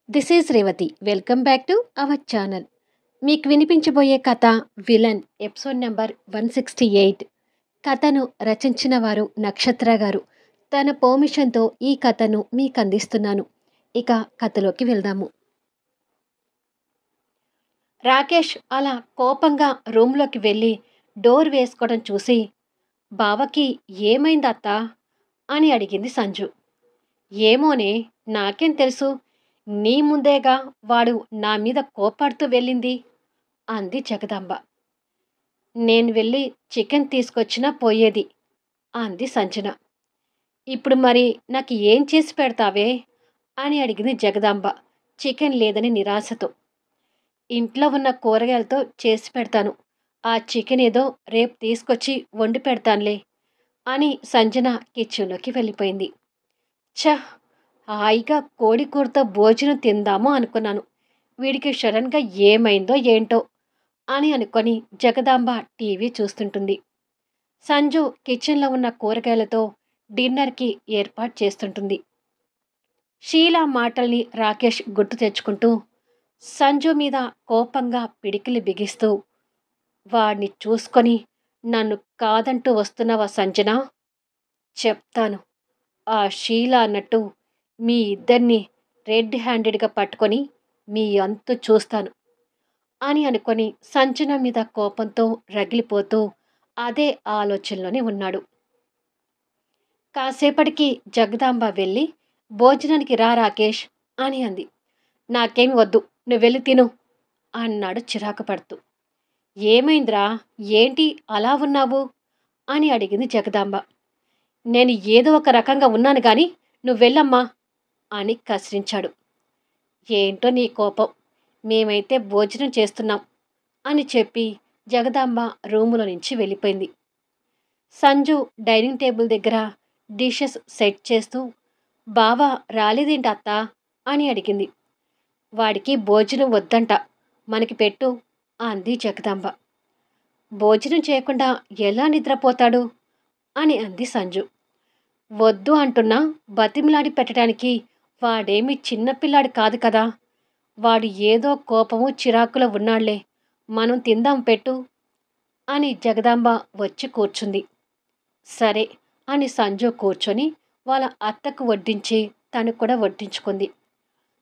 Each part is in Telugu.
This is Revathi. Welcome back to our channel. మీకు వినిపించబోయే కథ విలన్ ఎపిసోడ్ నెంబర్ 168. కథను రచించిన వారు నక్షత్ర గారు. తన పర్మిషన్తో ఈ కథను మీకు అందిస్తున్నాను. ఇక కథలోకి వెళ్దాము. రాకేష్ అలా కోపంగా రూమ్లోకి వెళ్ళి డోర్ వేసుకోవడం చూసి, బావకి ఏమైందత్తా అని అడిగింది సంజు. ఏమోనే, నాకేం తెలుసు, నీ ముందేగా వాడు నా మీద కోపడుతూ వెళ్ళింది అంది జగదాంబ. నేను వెళ్ళి చికెన్ తీసుకొచ్చినా పోయేది అంది సంజన. ఇప్పుడు మరి నాకు ఏం చేసి పెడతావే అని అడిగింది జగదాంబ చికెన్ లేదని నిరాశతో. ఇంట్లో ఉన్న కూరగాయలతో చేసి పెడతాను, ఆ చికెన్ ఏదో రేపు తీసుకొచ్చి వండి పెడతానులే అని సంజన కిచెన్లోకి వెళ్ళిపోయింది. ఛ, హాయిగా కోడి కూరతో భోజనం తిందాము అనుకున్నాను, వీడికి సడన్గా ఏమైందో ఏంటో అని అనుకొని జగదాంబ టీవీ చూస్తుంటుంది. సంజు కిచెన్లో ఉన్న కూరగాయలతో డిన్నర్కి ఏర్పాటు చేస్తుంటుంది. షీలా మాటల్ని రాకేష్ గుర్తు తెచ్చుకుంటూ సంజు మీద కోపంగా పిడికిలి బిగిస్తూ, వాడిని చూసుకొని నన్ను కాదంటూ వస్తున్నావా సంజన? చెప్తాను, ఆ షీలా అన్నట్టు మీ ఇద్దరిని రెడ్ హ్యాండెడ్గా పట్టుకొని మీ అంతు చూస్తాను అని అనుకొని సంజన మీద కోపంతో రగిలిపోతూ అదే ఆలోచనలోనే ఉన్నాడు. కాసేపటికి జగదాంబ వెళ్ళి, భోజనానికి రా రాకేష్ అని అంది. నాకేమి వద్దు, నువ్వు వెళ్ళి తిను అన్నాడు చిరాకు పడుతూ. ఏమైందిరా, ఏంటి అలా ఉన్నావు అని అడిగింది జగదాంబ. నేను ఏదో ఒక రకంగా ఉన్నాను కానీ నువ్వు వెళ్ళమ్మా అని కసిరించాడు. ఏంటో నీ కోపం, మేమైతే భోజనం చేస్తున్నాం అని చెప్పి జగదాంబ రూములో నుంచి వెళ్ళిపోయింది. సంజు డైనింగ్ టేబుల్ దగ్గర డిషెస్ సెట్ చేస్తూ, బావా రాలేదేంటి అత్తా అని అడిగింది. వాడికి భోజనం వద్దంట, మనకి పెట్టు అంది జగదాంబ. భోజనం చేయకుండా ఎలా నిద్రపోతాడు అని అంది సంజు. వద్దు అంటున్నా బతిమిలాడి పెట్టడానికి వాడేమి చిన్నపిల్లాడు కాదు కదా, వాడు ఏదో కోపము చిరాకులో ఉన్నాళ్లే, మనం తిందాం పెట్టు అని జగదాంబ వచ్చి కూర్చుంది. సరే అని సంజు కూర్చొని వాళ్ళ అత్తకు వడ్డించి తను కూడా వడ్డించుకుంది.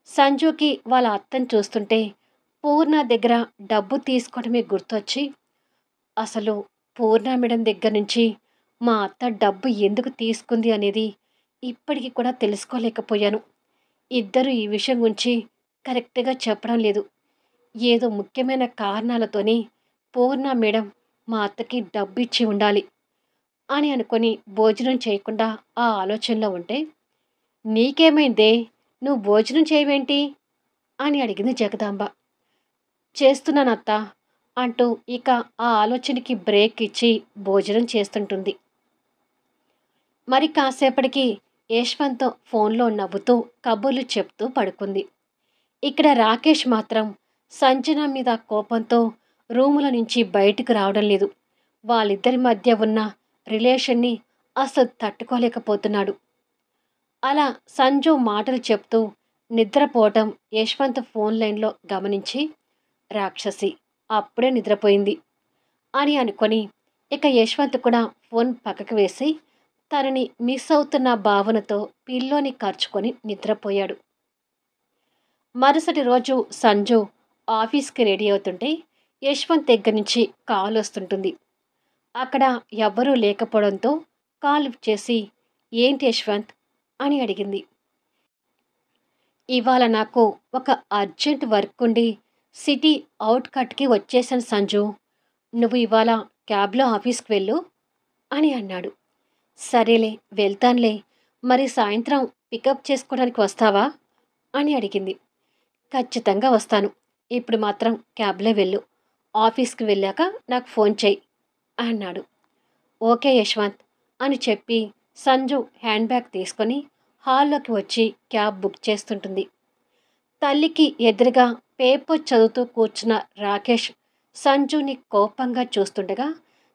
సంజుకి వాళ్ళ అత్తను చూస్తుంటే పూర్ణ దగ్గర డబ్బు తీసుకోవడమే గుర్తొచ్చి, అసలు పూర్ణ మేడం దగ్గర నుంచి మా అత్త డబ్బు ఎందుకు తీసుకుంది అనేది ఇప్పటికీ కూడా తెలుసుకోలేకపోయాను. ఇద్దరు ఈ విషయం గురించి కరెక్ట్గా చెప్పడం లేదు. ఏదో ముఖ్యమైన కారణాలతోనే పూర్ణ మేడం మా అత్తకి డబ్బు ఇచ్చి ఉండాలి అని అనుకొని భోజనం చేయకుండా ఆ ఆలోచనలో ఉంటే, నీకేమైందే, నువ్వు భోజనం చేయవేంటి అని అడిగింది జగదాంబ. చేస్తున్నానత్త అంటూ ఇక ఆ ఆలోచనకి బ్రేక్ ఇచ్చి భోజనం చేస్తుంటుంది. మరి కాసేపటికి యశ్వంత్ ఫోన్లో నవ్వుతూ కబుర్లు చెప్తూ పడుకుంది. ఇక్కడ రాకేష్ మాత్రం సంజన మీద కోపంతో రూముల నుంచి బయటకు రావడం లేదు. వాళ్ళిద్దరి మధ్య ఉన్న రిలేషన్ని అసలు తట్టుకోలేకపోతున్నాడు. అలా సంజు మాటలు చెప్తూ నిద్రపోవటం యశ్వంత్ ఫోన్ లైన్లో గమనించి, రాక్షసి అప్పుడే నిద్రపోయింది అని అనుకొని ఇక యశ్వంత్ కూడా ఫోన్ పక్కకు వేసి తనని మిస్ అవుతున్న భావనతో పిల్లోని ఖర్చుకొని నిద్రపోయాడు. మరుసటి రోజు సంజు ఆఫీస్కి రెడీ అవుతుంటే యశ్వంత్ దగ్గర నుంచి కాల్ వస్తుంటుంది. అక్కడ ఎవ్వరూ లేకపోవడంతో కాల్ లిఫ్ట్ చేసి, ఏంటి యశ్వంత్ అని అడిగింది. ఇవాళ నాకు ఒక అర్జెంట్ వర్క్ ఉండి సిటీ అవుట్కట్కి వచ్చేసాను సంజు, నువ్వు ఇవాళ క్యాబ్లో ఆఫీస్కి వెళ్ళు అని అన్నాడు. సరేలే వెళ్తానులే, మరి సాయంత్రం పికప్ చేసుకోవడానికి వస్తావా అని అడిగింది. ఖచ్చితంగా వస్తాను, ఇప్పుడు మాత్రం క్యాబ్లో వెళ్ళు, ఆఫీస్కి వెళ్ళాక నాకు ఫోన్ చేయి అన్నాడు. ఓకే యశ్వంత్ అని చెప్పి సంజు హ్యాండ్ బ్యాగ్ తీసుకొని హాల్లోకి వచ్చి క్యాబ్ బుక్ చేస్తుంటుంది. తల్లికి ఎదురుగా పేపర్ చదువుతూ కూర్చున్న రాకేష్ సంజుని కోపంగా చూస్తుండగా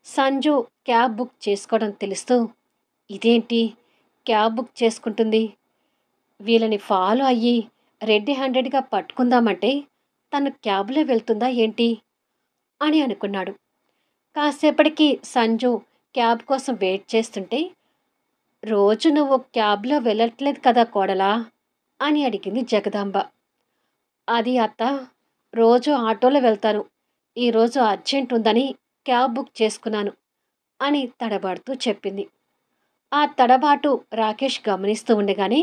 సంజు క్యాబ్ బుక్ చేసుకోవడం తెలుస్తూ, ఇదేంటి క్యాబ్ బుక్ చేసుకుంటుంది, వీళ్ళని ఫాలో అయ్యి రెడ్డి హ్యాండెడ్గా పట్టుకుందామంటే తను క్యాబ్లో వెళ్తుందా ఏంటి అని అనుకున్నాడు. కాసేపటికి సంజు క్యాబ్ కోసం వెయిట్ చేస్తుంటే, రోజు నువ్వు క్యాబ్లో వెళ్ళట్లేదు కదా కోడలా అని అడిగింది జగదాంబ. అది అత్త, రోజు ఆటోలో వెళ్తాను. ఈరోజు అర్జెంట్ ఉందని క్యాబ్ బుక్ చేసుకున్నాను అని తడబడుతూ చెప్పింది. ఆ తడబాటు రాకేష్ గమనిస్తూ ఉండగానే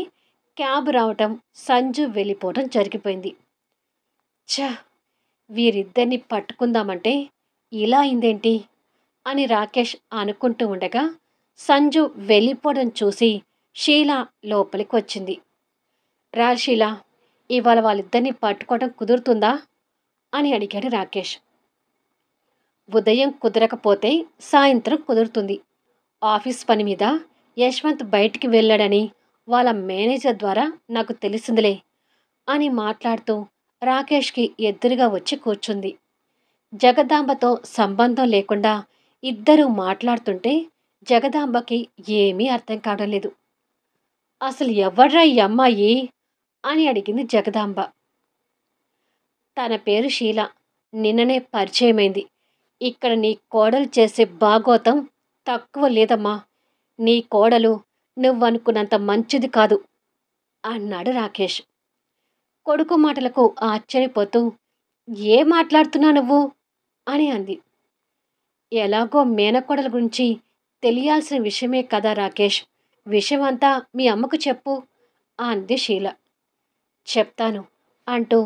క్యాబ్ రావటం, సంజు వెళ్ళిపోవటం జరిగిపోయింది. ఛ! వీరిద్దరిని పట్టుకుందామంటే ఇలా అయిందేంటి అని రాకేష్ అనుకుంటూ ఉండగా సంజు వెళ్ళిపోవడం చూసి షీల లోపలికి వచ్చింది. రా షీల, ఇవాళ వాళ్ళిద్దరిని పట్టుకోవడం కుదురుతుందా అని అడిగాడు రాకేష్. ఉదయం కుదరకపోతే సాయంత్రం కుదురుతుంది. ఆఫీస్ పని మీద యశ్వంత్ బయటికి వెళ్ళాడని వాళ్ళ మేనేజర్ ద్వారా నాకు తెలిసిందిలే అని మాట్లాడుతూ రాకేష్కి ఎదురుగా వచ్చి కూర్చుంది. జగదాంబతో సంబంధం లేకుండా ఇద్దరూ మాట్లాడుతుంటే జగదాంబకి ఏమీ అర్థం కావడం లేదు. అసలు ఎవర్రా ఈ అమ్మాయి అని అడిగింది జగదాంబ. తన పేరు షీల. నిన్ననే పరిచయమైంది. ఇక్కడ నీ కోడలు చేసే బాగోతం తక్కువ లేదమ్మా. నీ కోడలు నువ్వనుకున్నంత మంచిది కాదు అన్నాడు రాకేష్. కొడుకు మాటలకు ఆశ్చర్యపోతూ, ఏ మాట్లాడుతున్నా నువ్వు అని అంది. ఎలాగో మేనకోడల గురించి తెలియాల్సిన విషయమే కదా రాకేష్. విషయమంతా మీ అమ్మకు చెప్పు అంది షీల. చెప్తాను అంటూ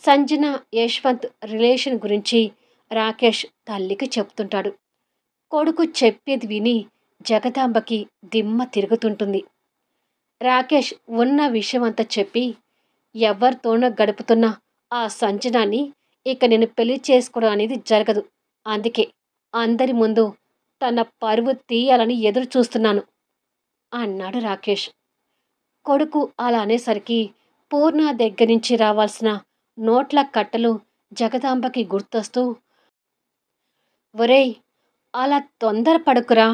సంజన యశ్వంత్ రిలేషన్ గురించి రాకేష్ తల్లికి చెప్తుంటాడు. కొడుకు చెప్పేది విని జగదాంబకి దిమ్మ తిరుగుతుంటుంది. రాకేష్ ఉన్న విషయమంతా చెప్పి, ఎవరితోనో గడుపుతున్న ఆ సంజనాన్ని ఇక నేను పెళ్లి చేసుకోవడం అనేది జరగదు. అందుకే అందరి ముందు తన పరువు తీయాలని ఎదురు చూస్తున్నాను అన్నాడు రాకేష్. కొడుకు అలా అనేసరికి పూర్ణ దగ్గర నుంచి రావాల్సిన నోట్ల కట్టలు జగదాంబకి గుర్తొస్తూ, ఒరేయ్, అలా తొందరపడకురా.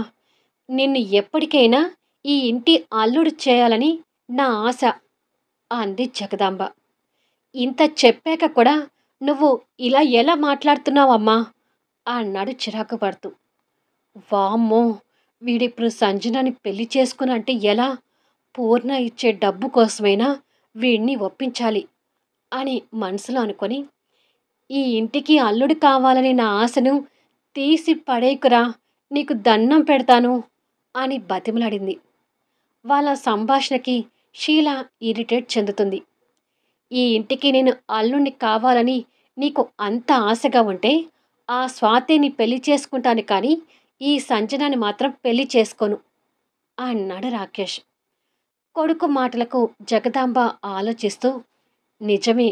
నిన్ను ఎప్పటికైనా ఈ ఇంటి అల్లుడు చేయాలని నా ఆశ అంది జగదాంబ. ఇంత చెప్పాక కూడా నువ్వు ఇలా ఎలా మాట్లాడుతున్నావమ్మా అన్నాడు చిరాకు పడుతూ. వామ్మో, వీడిప్పుడు సంజనాని పెళ్లి చేసుకునంటే ఎలా? పూర్ణ ఇచ్చే డబ్బు కోసమైనా వీడిని ఒప్పించాలి అని మనసులో అనుకొని, ఈ ఇంటికి అల్లుడు కావాలని నా ఆశను తీసి పడేకురా, నీకు దండం పెడతాను అని బతిమలాడింది. వాళ్ళ సంభాషణకి షీల ఇరిటేట్ చెందుతుంది. ఈ ఇంటికి నేను అల్లుణ్ణి కావాలని నీకు అంత ఆశగా ఉంటే ఆ స్వాతిని పెళ్లి చేసుకుంటాను, కానీ ఈ సంజనాన్ని మాత్రం పెళ్లి చేసుకోను అన్నాడు రాకేష్. కొడుకు మాటలకు జగదాంబ ఆలోచిస్తూ, నిజమే,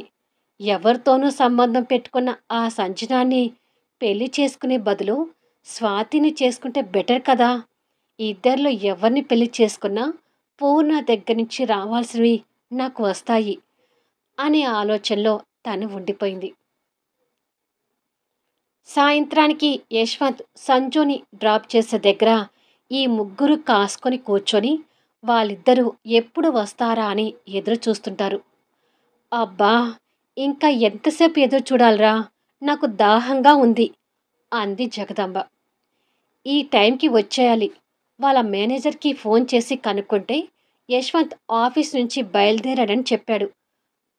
ఎవరితోనూ సంబంధం పెట్టుకున్న ఆ సంజనాన్ని పెళ్లి చేసుకునే బదులు స్వాతిని చేసుకుంటే బెటర్ కదా. ఇద్దరిలో ఎవరిని పెళ్లి చేసుకున్నా పూర్ణ దగ్గర నుంచి రావాల్సినవి నాకు వస్తాయి అనే ఆలోచనలో తను ఉండిపోయింది. సాయంత్రానికి యశ్వంత్ సంజుని డ్రాప్ చేసే దగ్గర ఈ ముగ్గురు కాసుకొని కూర్చొని వాళ్ళిద్దరూ ఎప్పుడు వస్తారా అని ఎదురు చూస్తుంటారు. అబ్బా, ఇంకా ఎంతసేపు ఎదురు చూడాలరా, నాకు దాహంగా ఉంది అంది జగదాంబ. ఈ టైంకి వచ్చేయాలి. వాళ్ళ మేనేజర్కి ఫోన్ చేసి కనుక్కుంటే యశ్వంత్ ఆఫీస్ నుంచి బయలుదేరాడని చెప్పాడు.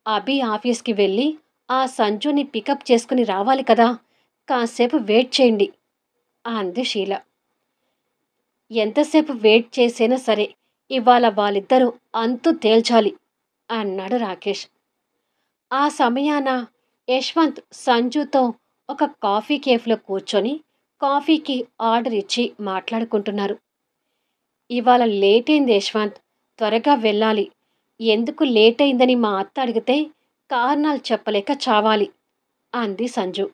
అభి ఆఫీస్కి వెళ్ళి ఆ సంజుని పికప్ చేసుకుని రావాలి కదా, కాసేపు వెయిట్ చేయండి అంది షీల. ఎంతసేపు వెయిట్ చేసైనా సరే ఇవాళ వాళ్ళిద్దరూ అంతు తేల్చాలి అన్నాడు రాకేష్. ఆ సమయాన యశ్వంత్ సంజుతో ఒక కాఫీ కేఫ్లో కూర్చొని కాఫీకి ఆర్డర్ ఇచ్చి మాట్లాడుకుంటున్నారు. ఇవాళ లేట్ అయింది యశ్వంత్, త్వరగా వెళ్ళాలి. ఎందుకు లేట్ అయిందని మా అత్త అడిగితే కారణాలు చెప్పలేక చావాలి అంది సంజు.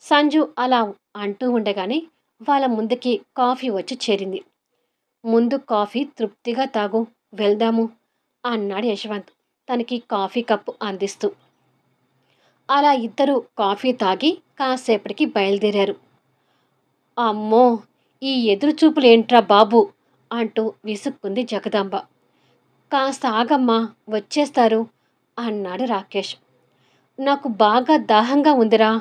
సంజు అలా అంటూ ఉండగానే వాళ్ళ ముందుకి కాఫీ వచ్చి చేరింది. ముందు కాఫీ తృప్తిగా తాగు, వెళ్దాము అన్నాడు యశ్వంత్ తనకి కాఫీ కప్పు అందిస్తూ. అలా ఇద్దరు కాఫీ తాగి కాసేపటికి బయలుదేరారు. అమ్మో, ఈ ఎదురుచూపులేంట్రా బాబు అంటూ విసుక్కుంది జగదాంబ. కాస్త ఆగమ్మా, వచ్చేస్తారు అన్నాడు రాకేష్. నాకు బాగా దాహంగా ఉందిరా.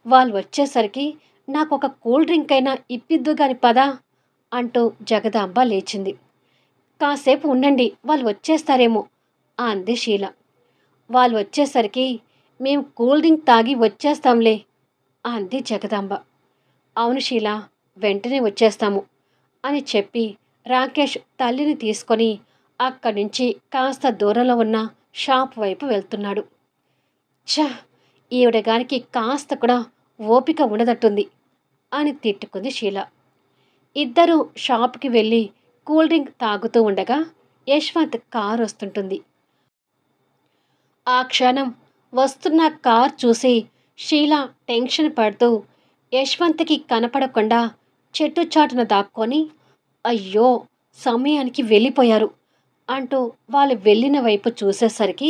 వాళ్ళు వచ్చేసరికి నాకొక కూల్ డ్రింక్ అయినా ఇప్పిద్దు గాని పదా అంటూ జగదాంబ లేచింది. కాసేపు ఉండండి, వాళ్ళు వచ్చేస్తారేమో అంది షీల. వాళ్ళు వచ్చేసరికి మేము కూల్ డ్రింక్ తాగి వచ్చేస్తాంలే అంది జగదాంబ. అవును షీల, వెంటనే వచ్చేస్తాము అని చెప్పి రాకేష్ తల్లిని తీసుకొని అక్కడి నుంచి కాస్త దూరంలో ఉన్న షాప్ వైపు వెళ్తున్నాడు. ఛ, ఈవిడ గానికి కాస్త కూడా ఓపిక ఉండదట్టుంది అని తిట్టుకుంది షీల. ఇద్దరూ షాప్కి వెళ్ళి కూల్ డ్రింక్ తాగుతూ ఉండగా యశ్వంత్ కారు వస్తుంటుంది. ఆ క్షణం వస్తున్న కార్ చూసి షీల టెన్షన్ పడుతూ యశ్వంత్కి కనపడకుండా చెట్టు చాటున దాక్కొని అయ్యో సమయానికి వెళ్ళిపోయారు అంటూ వాళ్ళు వెళ్ళిన వైపు చూసేసరికి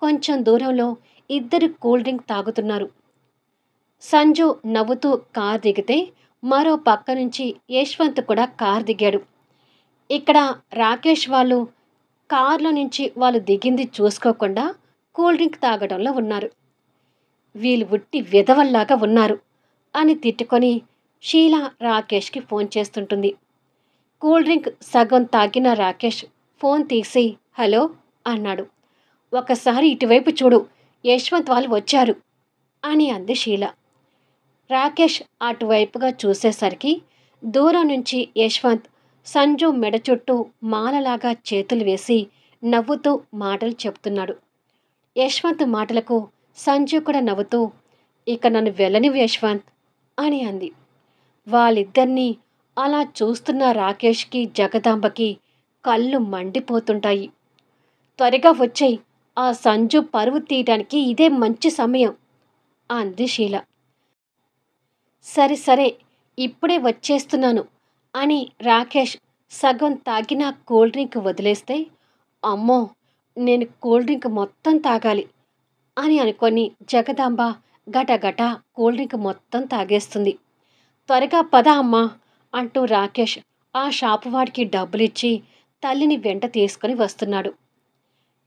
కొంచెం దూరంలో ఇద్దరు కూల్ డ్రింక్ తాగుతున్నారు. సంజు నవ్వుతూ కార్ దిగితే మరో పక్క నుంచి యశ్వంత్ కూడా కార్ దిగాడు. ఇక్కడ రాకేష్ వాళ్ళు కార్లో నుంచి వాళ్ళు దిగింది చూసుకోకుండా కూల్ డ్రింక్ తాగడంలో ఉన్నారు. వీళ్ళు ఉట్టి విధవల్లాగా ఉన్నారు అని తిట్టుకొని షీల రాకేష్కి ఫోన్ చేస్తుంటుంది. కూల్ డ్రింక్ సగం తాగిన రాకేష్ ఫోన్ తీసి హలో అన్నాడు. ఒకసారి ఇటువైపు చూడు, యశ్వంత్ వాళ్ళు వచ్చారు అని అంది షీల. రాకేష్ అటువైపుగా చూసేసరికి దూరం నుంచి యశ్వంత్ సంజు మెడ చుట్టూ మాలలాగా చేతులు వేసి నవ్వుతూ మాటలు చెప్తున్నాడు. యశ్వంత్ మాటలకు సంజు కూడా నవ్వుతూ ఇక నన్ను వెళ్ళనివ్వు యశ్వంత్ అని అంది. వాళ్ళిద్దరినీ అలా చూస్తున్న రాకేష్కి జగదాంబకి కళ్ళు మండిపోతుంటాయి. త్వరగా వచ్చేయ్, ఆ సంజు పరువు తీయడానికి ఇదే మంచి సమయం అంది షీల. సరే సరే, ఇప్పుడే వచ్చేస్తున్నాను అని రాకేష్ సగం తాగిన కూల్ డ్రింక్ వదిలేస్తే అమ్మో నేను కూల్ డ్రింక్ మొత్తం తాగాలి అని అనుకొని జగదాంబ గటగట కూల్ డ్రింక్ మొత్తం తాగేస్తుంది. త్వరగా పద అమ్మా అంటూ రాకేష్ ఆ షాపు వాడికి డబ్బులిచ్చి తల్లిని వెంట తీసుకొని వస్తున్నాడు.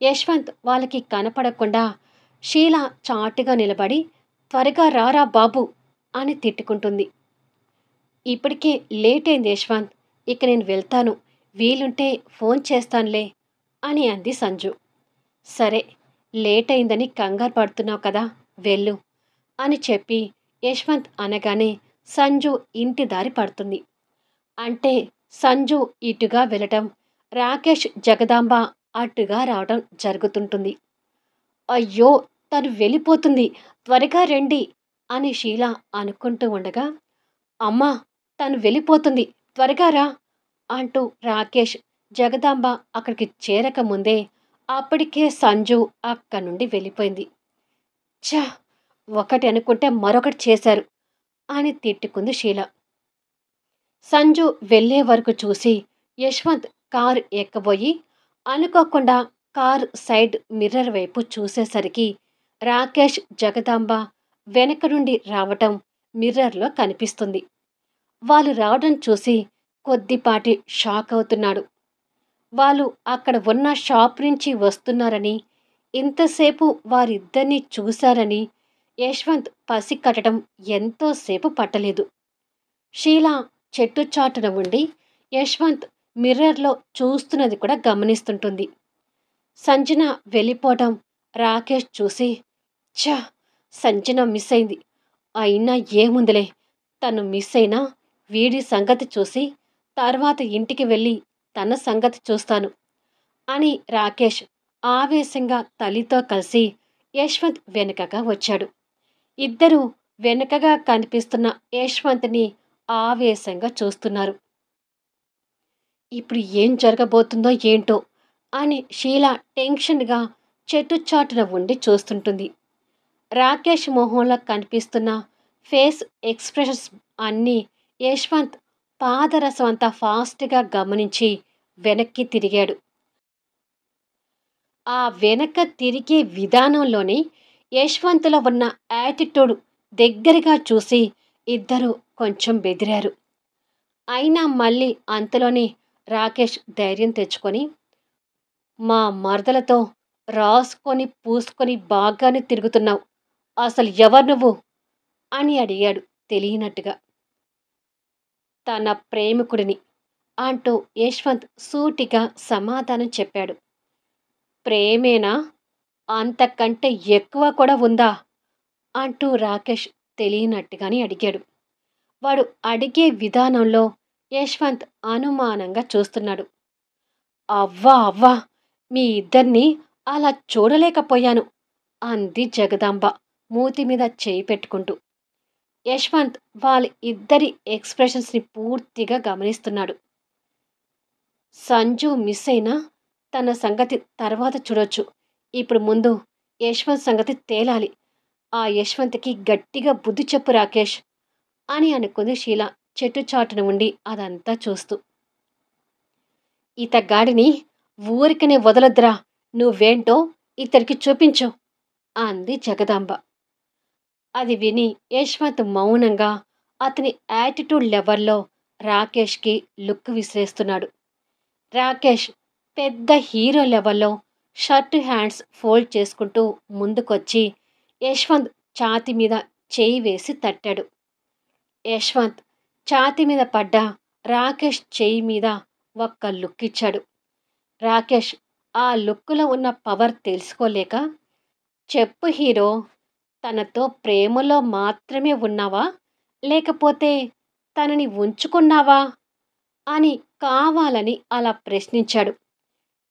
యశ్వంత్ వాళ్ళకి కనపడకుండా షీల చాటుగా నిలబడి త్వరగా రారా బాబు అని తిట్టుకుంటుంది. ఇప్పటికే లేట్ అయింది యశ్వంత్, ఇక నేను వెళ్తాను, వీలుంటే ఫోన్ చేస్తానులే అని అంది సంజు. సరే, లేట్ అయిందని కంగారు పడుతున్నావు కదా, వెళ్ళు అని చెప్పి యశ్వంత్ అనగానే సంజు ఇంటి దారి పడుతుంది. అంటే సంజు ఇటుగా వెళ్ళటం, రాకేష్ జగదాంబ అటుగా రావడం జరుగుతుంటుంది. అయ్యో తను వెళ్ళిపోతుంది, త్వరగా రండి అని షీల అనుకుంటూ ఉండగా అమ్మా తను వెళ్ళిపోతుంది, త్వరగా రా అంటూ రాకేష్ జగదాంబ అక్కడికి చేరక ముందే అప్పటికే సంజు అక్కడి నుండి వెళ్ళిపోయింది. ఛ, ఒకటి అనుకుంటే మరొకటి చేశారు అని తిట్టుకుంది షీల. సంజు వెళ్ళే వరకు చూసి యశ్వంత్ కారు ఎక్కబోయి అనుకోకుండా కారు సైడ్ మిర్రర్ వైపు చూసేసరికి రాకేష్ జగదాంబ వెనక నుండి రావటం మిర్రర్లో కనిపిస్తుంది. వాళ్ళు రావడం చూసి కొద్దిపాటి షాక్ అవుతున్నాడు. వాళ్ళు అక్కడ ఉన్న షాప్ నుంచి వస్తున్నారని, ఇంతసేపు వారిద్దరినీ చూశారని యశ్వంత్ పసికట్టడం ఎంతోసేపు పట్టలేదు. షీల చెట్టు చాటున ఉండి యశ్వంత్ మిర్రర్లో చూస్తున్నది కూడా గమనిస్తుంటుంది. సంజన వెళ్ళిపోవడం రాకేష్ చూసి ఛ, సంజన మిస్ అయింది, అయినా ఏముందిలే, తను మిస్ అయినా వీడి సంగతి చూసి తర్వాత ఇంటికి వెళ్ళి తన సంగతి చూస్తాను అని రాకేష్ ఆవేశంగా తల్లితో కలిసి యశ్వంత్ వెనుకగా వచ్చాడు. ఇద్దరూ వెనుకగా కనిపిస్తున్న యశ్వంత్ని ఆవేశంగా చూస్తున్నారు. ఇప్పుడు ఏం జరగబోతుందో ఏంటో అని షీల టెన్షన్గా చెట్టు చాటున ఉండి చూస్తుంటుంది. రాకేష్ మొహంలో కనిపిస్తున్న ఫేస్ ఎక్స్ప్రెషన్స్ అన్నీ యశ్వంత్ పాదరసం అంతా ఫాస్ట్గా గమనించి వెనక్కి తిరిగాడు. ఆ వెనక తిరిగే విధానంలోనే యశ్వంత్లో ఉన్న యాటిట్యూడ్ దగ్గరగా చూసి ఇద్దరు కొంచెం బెదిరారు. అయినా మళ్ళీ అంతలోనే రాకేష్ ధైర్యం తెచ్చుకొని మా మరదలతో రాసుకొని పూసుకొని బాగానే తిరుగుతున్నావు. అసలు ఎవరు నువ్వు అని అడిగాడు తెలియనట్టుగా. తన ప్రేమికుడిని అంటూ యశ్వంత్ సూటిగా సమాధానం చెప్పాడు. ప్రేమేనా? అంతకంటే ఎక్కువ కూడా ఉందా అంటూ రాకేష్ తెలియనట్టుగానే అడిగాడు. వాడు అడిగే విధానంలో యశ్వంత్ అనుమానంగా చూస్తున్నాడు. అవ్వా అవ్వా, మీ ఇద్దరినీ అలా చూడలేకపోయాను అంది జగదాంబ మూతి మీద చేయి పెట్టుకుంటూ. యశ్వంత్ వాళ్ళ ఇద్దరి ఎక్స్ప్రెషన్స్ని పూర్తిగా గమనిస్తున్నాడు. సంజు మిస్ అయినా తన సంగతి తర్వాత చూడొచ్చు. ఇప్పుడు ముందు యశ్వంత్ సంగతి తేలాలి. ఆ యశ్వంత్కి గట్టిగా బుద్ధి చెప్పు రాకేష్ అని అనుకుంది షీల చెట్టు చాటున ఉండి అదంతా చూస్తూ. ఇతగాడిని ఊరికనే వదలొద్దురా, నువ్వేంటో ఇతడికి చూపించు అంది జగదాంబ. అది విని యశ్వంత్ మౌనంగా అతని యాటిట్యూడ్ లెవెల్లో రాకేష్కి లుక్ విసిరేస్తున్నాడు. రాకేష్ పెద్ద హీరో లెవెల్లో షర్ట్ హ్యాండ్స్ ఫోల్డ్ చేసుకుంటూ ముందుకొచ్చి యశ్వంత్ ఛాతీ మీద చేయి వేసి తట్టాడు. యశ్వంత్ ఛాతీ మీద పడ్డ రాకేష్ చేయి మీద ఒక్క లుక్ ఇచ్చాడు. రాకేష్ ఆ లుక్కులో ఉన్న పవర్ తెలుసుకోలేక, చెప్పు హీరో, తనతో ప్రేమలో మాత్రమే ఉన్నావా, లేకపోతే తనని ఉంచుకున్నావా అని కావాలని అలా ప్రశ్నించాడు.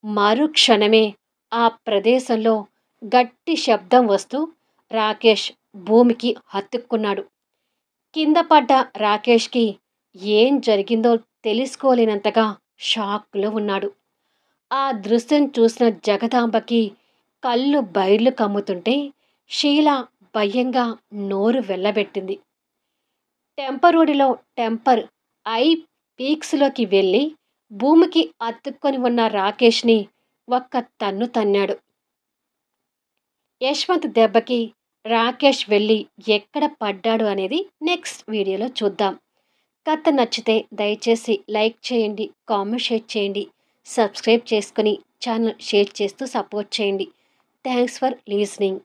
మరుక్షణమే ఆ ప్రదేశంలో గట్టి శబ్దం వస్తూ రాకేష్ భూమికి హత్తుక్కున్నాడు. కింద పడ్డ రాకేష్కి ఏం జరిగిందో తెలుసుకోలేనంతగా షాక్లో ఉన్నాడు. ఆ దృశ్యం చూసిన జగదాంబకి కళ్ళు బైర్లు కమ్ముతుంటే షీల భయంగా నోరు వెళ్ళబెట్టింది. టెంపరోడిలో టెంపర్ ఐ పీక్స్లోకి వెళ్ళి భూమికి అతుక్కొని ఉన్న రాకేష్ని ఒక్క తన్ను తన్నాడు. యశ్వంత్ దెబ్బకి రాకేష్ వెళ్ళి ఎక్కడ పడ్డాడు అనేది నెక్స్ట్ వీడియోలో చూద్దాం. కథ నచ్చితే దయచేసి లైక్ చేయండి, కామెంట్ షేర్ చేయండి, సబ్స్క్రైబ్ చేసుకుని ఛానల్ షేర్ చేస్తూ సపోర్ట్ చేయండి. Thanks for లీజనింగ్.